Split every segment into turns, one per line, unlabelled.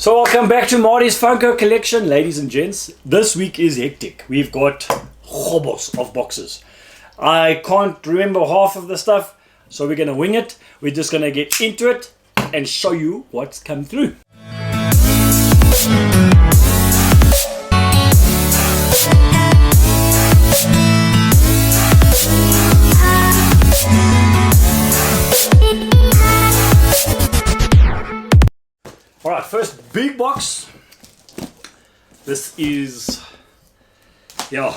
So welcome back to Marty's Funko collection, ladies and gents. This week is hectic. We've got hobos of boxes. I can't remember half of the stuff, so we're going to wing it. We're just going to get into it and show you what's come through. Alright, first big box. This is, I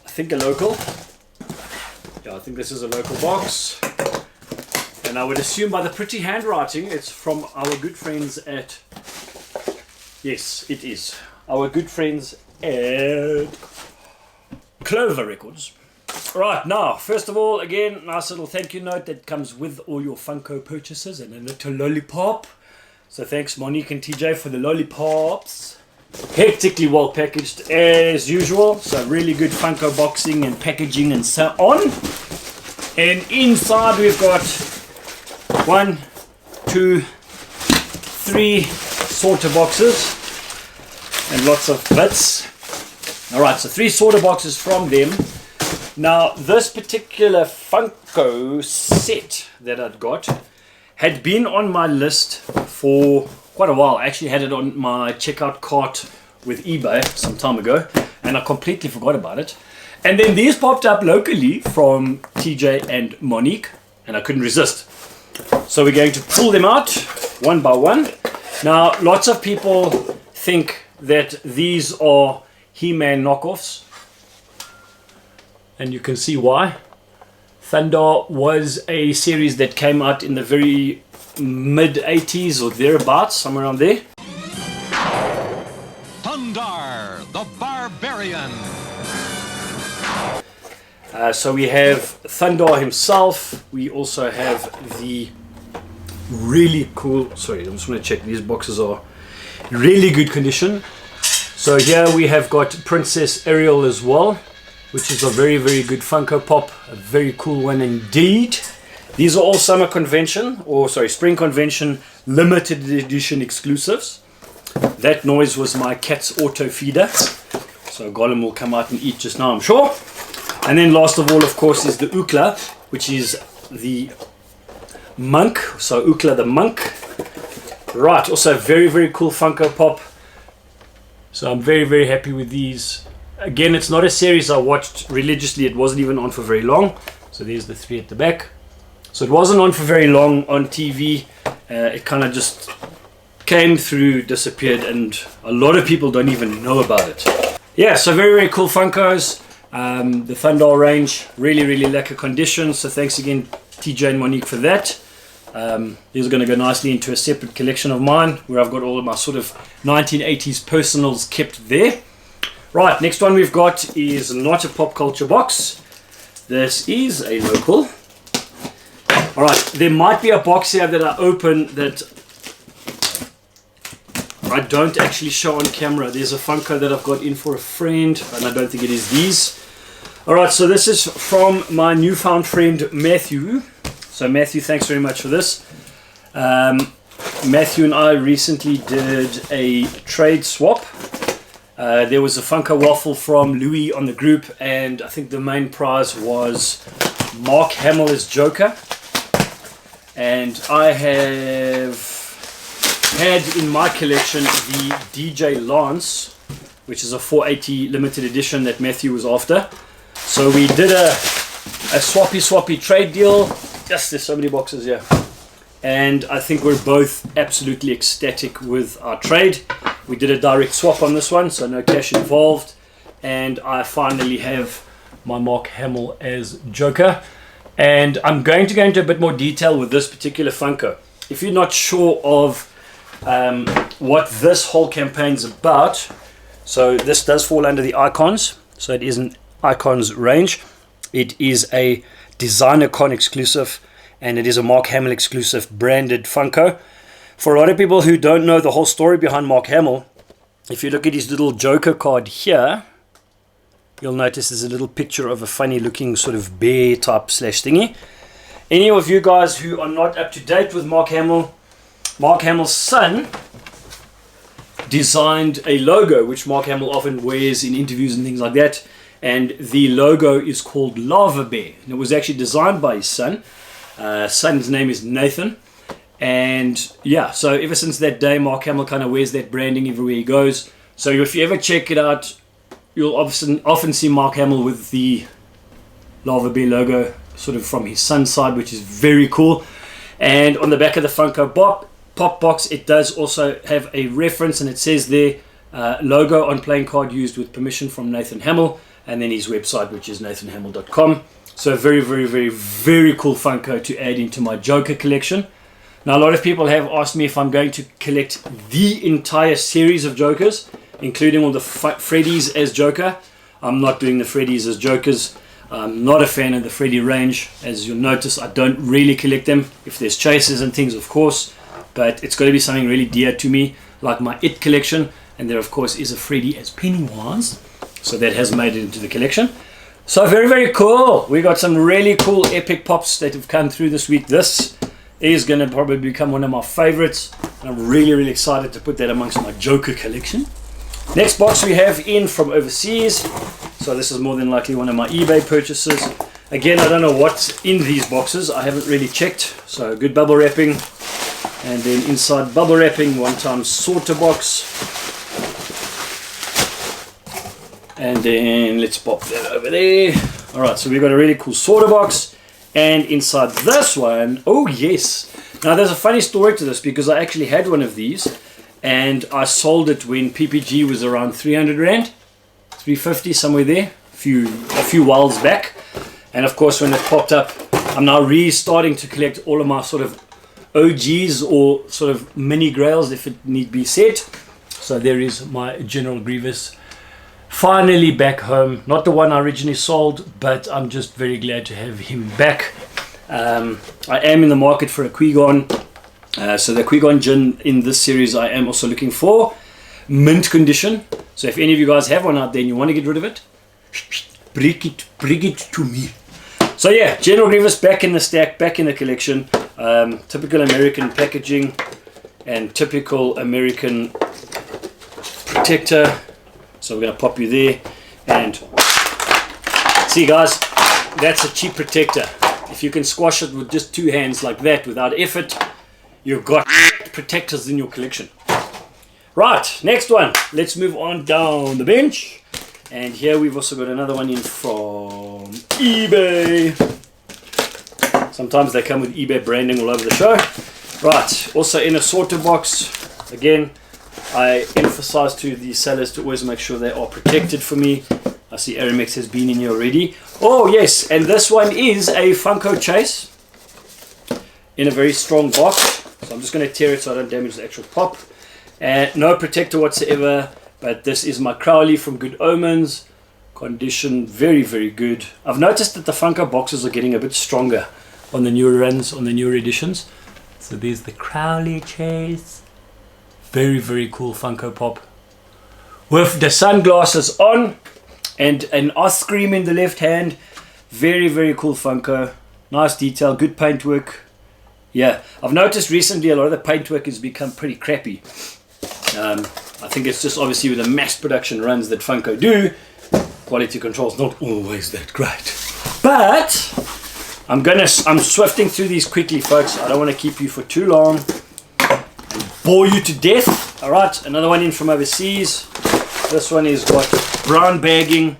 think a local. I think this is a local box. And I would assume by the pretty handwriting, it's from our good friends at, yes, it is. Our good friends at Clover Records. Right, now, first of all, again, nice little thank you note that comes with all your Funko purchases and a little lollipop. So thanks Monique and TJ for the lollipops. Hectically well packaged as usual. So really good Funko boxing and packaging and so on. And inside we've got 1, 2, 3 sorter boxes. And lots of bits. Alright, so 3 sorter boxes from them. Now this particular Funko set that I've got had been on my list for quite a while. I actually had it on my checkout cart with eBay some time ago, and I completely forgot about it. And then these popped up locally from TJ and Monique, and I couldn't resist. So we're going to pull them out one by one. Now, lots of people think that these are He-Man knockoffs, and you can see why. Thunder was a series that came out in the very mid-80s or thereabouts, somewhere around there.
Thunder, the Barbarian.
So we have Thunder himself. We also have the really cool, sorry, I just want to check, these boxes are really good condition. So here we have got Princess Ariel as well, which is a very, very good Funko Pop. A very cool one indeed. These are all summer convention, or sorry, spring convention limited edition exclusives. That noise was my cat's auto feeder. So Gollum will come out and eat just now, I'm sure. And then last of all, of course, is the Ukla, which is the monk. So Ukla the monk. Right, also very, very cool Funko Pop. So I'm very, very happy with these. Again, it's not a series I watched religiously. It wasn't even on for very long. So there's the 3 at the back. So it wasn't on for very long on TV. It kind of just came through, disappeared, and a lot of people don't even know about it. Yeah, so very, very cool Funkos. The Thunder range, really, really lacquer condition. So thanks again, TJ and Monique, for that. These are going to go nicely into a separate collection of mine, where I've got all of my sort of 1980s personals kept there. Right, next one we've got is not a pop culture box. This is a local. Alright, there might be a box here that I open that I don't actually show on camera. There's a Funko that I've got in for a friend, and I don't think it is these. Alright, so this is from my newfound friend Matthew. So Matthew, thanks very much for this. Matthew and I recently did a trade swap. There was a Funko waffle from Louis on the group, and I think the main prize was Mark Hamill as Joker. And I have had in my collection the DJ Lance, which is a 480 limited edition that Matthew was after. So we did a swappy trade deal. Yes, there's so many boxes here. And I think we're both absolutely ecstatic with our trade. We did a direct swap on this one, so no cash involved. And I finally have my Mark Hamill as Joker. And I'm going to go into a bit more detail with this particular Funko. If you're not sure of what this whole campaign's about, so this does fall under the Icons. So it is an Icons range. It is a Designer Con exclusive, and it is a Mark Hamill exclusive branded Funko. For a lot of people who don't know the whole story behind Mark Hamill, if you look at his little Joker card here, you'll notice there's a little picture of a funny looking sort of bear type slash thingy. Any of you guys who are not up to date with Mark Hamill, Mark Hamill's son designed a logo, which Mark Hamill often wears in interviews and things like that. And the logo is called Lava Bear. And it was actually designed by his son. Son's name is Nathan. And yeah, so ever since that day, Mark Hamill kind of wears that branding everywhere he goes. So if you ever check it out, you'll often see Mark Hamill with the Lava Bear logo sort of from his son's side, which is very cool. And on the back of the Funko Pop box, it does also have a reference, and it says there, logo on playing card used with permission from Nathan Hamill, and then his website, which is nathanhamill.com. So very, very, very, very cool Funko to add into my Joker collection. Now, a lot of people have asked me if I'm going to collect the entire series of Jokers, including all the Freddies as Joker. I'm not doing the Freddies as Jokers. I'm not a fan of the Freddy range. As you'll notice, I don't really collect them. If there's chases and things, of course, but it's got to be something really dear to me, like my It collection. And there, of course, is a Freddy as Pennywise, so that has made it into the collection. So very, very cool. We got some really cool epic pops that have come through this week. This is going to probably become one of my favorites. I'm really, really excited to put that amongst my Joker collection. Next box we have in from overseas. So this is more than likely one of my eBay purchases. Again, I don't know what's in these boxes. I haven't really checked. So good bubble wrapping. And then inside bubble wrapping, one time sorter box. And then let's pop that over there. Alright, so we've got a really cool sorter box. And inside this one, oh yes. Now there's a funny story to this, because I actually had one of these. And I sold it when PPG was around 300 Rand. 350, somewhere there. A few whiles back. And of course, when it popped up, I'm now restarting to collect all of my sort of OGs, or sort of mini grails, if it need be said. So there is my General Grievous, finally back home. Not the one I originally sold, but I'm just very glad to have him back. I am in the market for a Qui-Gon. So the Qui-Gon Jinn in this series, I am also looking for mint condition. So if any of you guys have one out there and you want to get rid of it, bring it to me. So yeah, General Grievous back in the stack, back in the collection. Typical American packaging and typical American protector. So we're going to pop you there, and see guys, that's a cheap protector. If you can squash it with just two hands like that without effort, you've got protectors in your collection. Right, next one. Let's move on down the bench. And here we've also got another one in from eBay. Sometimes they come with eBay branding all over the show. Right, also in a sorter box. Again, I emphasize to the sellers to always make sure they are protected for me. I see Arimex has been in here already. Oh yes, and this one is a Funko Chase in a very strong box. So I'm just going to tear it so I don't damage the actual pop. And no protector whatsoever, but this is my Crowley from Good Omens. Condition very, very good. I've noticed that the Funko boxes are getting a bit stronger on the newer runs, on the newer editions. So there's the Crowley Chase. Very, very cool Funko Pop. With the sunglasses on and an ice cream in the left hand. Very, very cool Funko. Nice detail, good paintwork. Yeah, I've noticed recently a lot of the paintwork has become pretty crappy. I think it's just obviously with the mass production runs that Funko do, quality control is not always that great. But I'm swifting through these quickly, folks. I don't want to keep you for too long and bore you to death. All right, another one in from overseas. This one is got brown bagging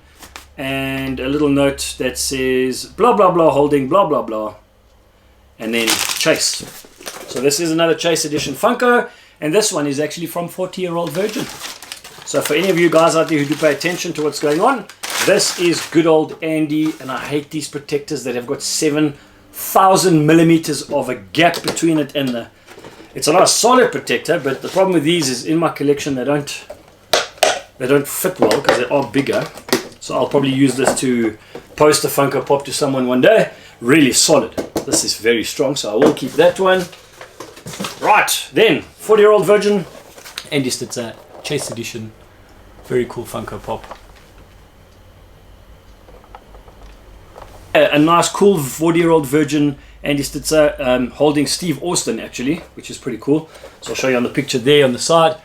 and a little note that says blah blah blah holding blah blah blah, and then Chase. So this is another Chase edition Funko, and this one is actually from 40-year-old Virgin. So for any of you guys out there who do pay attention to what's going on, this is good old Andy, and I hate these protectors that have got 7,000 millimeters of a gap between it and the... It's a not a solid protector, but the problem with these is in my collection they don't fit well because they are bigger. So I'll probably use this to post a Funko Pop to someone one day. Really solid. This is very strong, so I will keep that one. Right, then 40-year-old Virgin, Andy Stitzer Chase edition. Very cool Funko Pop. A nice cool 40-year-old Virgin Andy Stitzer holding Steve Austin actually, which is pretty cool. So I'll show you on the picture there on the side.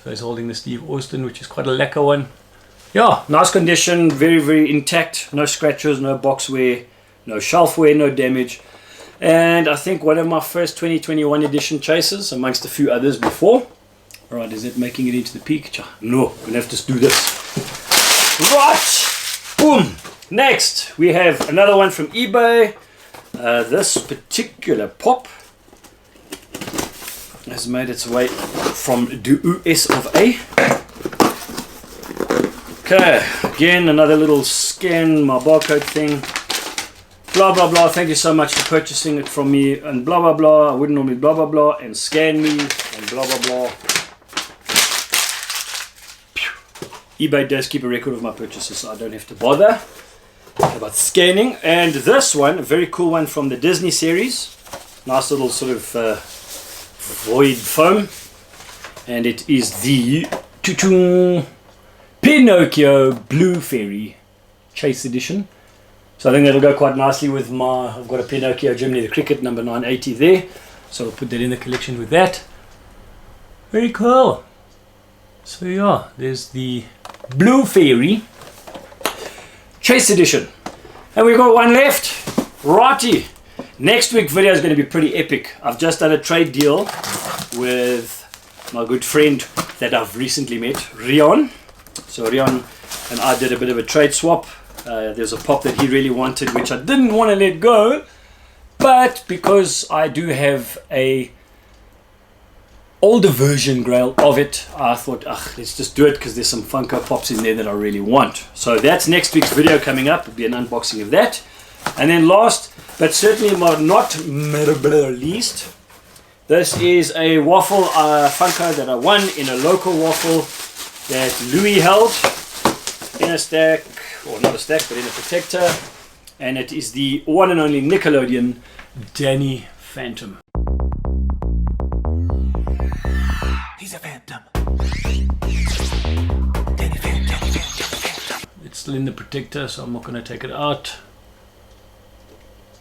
So he's holding the Steve Austin, which is quite a lacquer one. Yeah, nice condition, very, very intact. No scratches, no box wear, no shelf wear, no damage. And I think one of my first 2021 edition chases, amongst a few others before. Alright, is it making it into the peak? No, I'm going to have to do this. Right, boom. Next, we have another one from eBay. This particular pop has made its way from the US of A. Okay, again, another little scan, my barcode thing. Blah, blah, blah. Thank you so much for purchasing it from me. And blah, blah, blah. I wouldn't normally blah, blah, blah. And scan me. And blah, blah, blah. eBay does keep a record of my purchases, so I don't have to bother about scanning. And this one, a very cool one from the Disney series. Nice little sort of void foam. And it is the Pinocchio Blue Fairy Chase Edition. So I think that'll go quite nicely with my, I've got a Pinocchio Jimny the Cricket number 980 there. So I'll put that in the collection with that. Very cool. So yeah, there's the Blue Fairy Chase Edition. And we've got one left. Righty. Next week's video is going to be pretty epic. I've just done a trade deal with my good friend that I've recently met, Rion. So Rion and I did a bit of a trade swap. There's a pop that he really wanted, which I didn't want to let go, but because I do have a older version grail of it, I thought, let's just do it because there's some Funko Pops in there that I really want. So that's next week's video coming up. It'll be an unboxing of that. And then last, but certainly not least, this is a waffle Funko that I won in a local waffle that Louis held in a stack, or not a stack, but in a protector, and it is the one and only Nickelodeon Danny Phantom.
He's a phantom. Danny Phantom.
It's still in the protector, so I'm not going to take it out.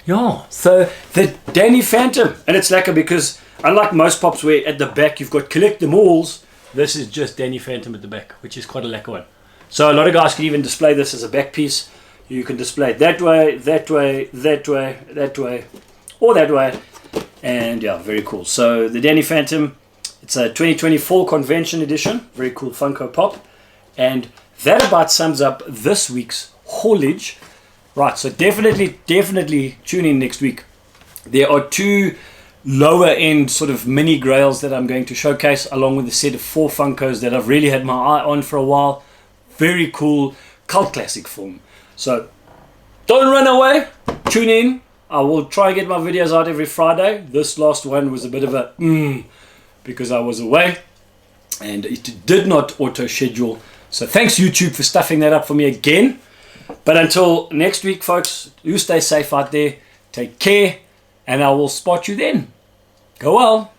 Yeah, so the Danny Phantom, and it's lacquer because unlike most pops where at the back you've got collect them alls, this is just Danny Phantom at the back, which is quite a lacquer one. So a lot of guys can even display this as a back piece. You can display it that way, that way, that way, that way, or that way. And yeah, very cool. So the Danny Phantom, it's a 2020 Fall Convention Edition. Very cool Funko Pop. And that about sums up this week's haulage. Right, so definitely tune in next week. There are two lower end sort of mini grails that I'm going to showcase, along with a set of 4 Funkos that I've really had my eye on for a while. Very cool cult classic form. So don't run away, tune in. I will try and get my videos out every Friday. This last one was a bit of a because I was away and it did not auto schedule. So thanks YouTube for stuffing that up for me again. But until next week, folks, you stay safe out there, take care, and I will spot you then. Go well.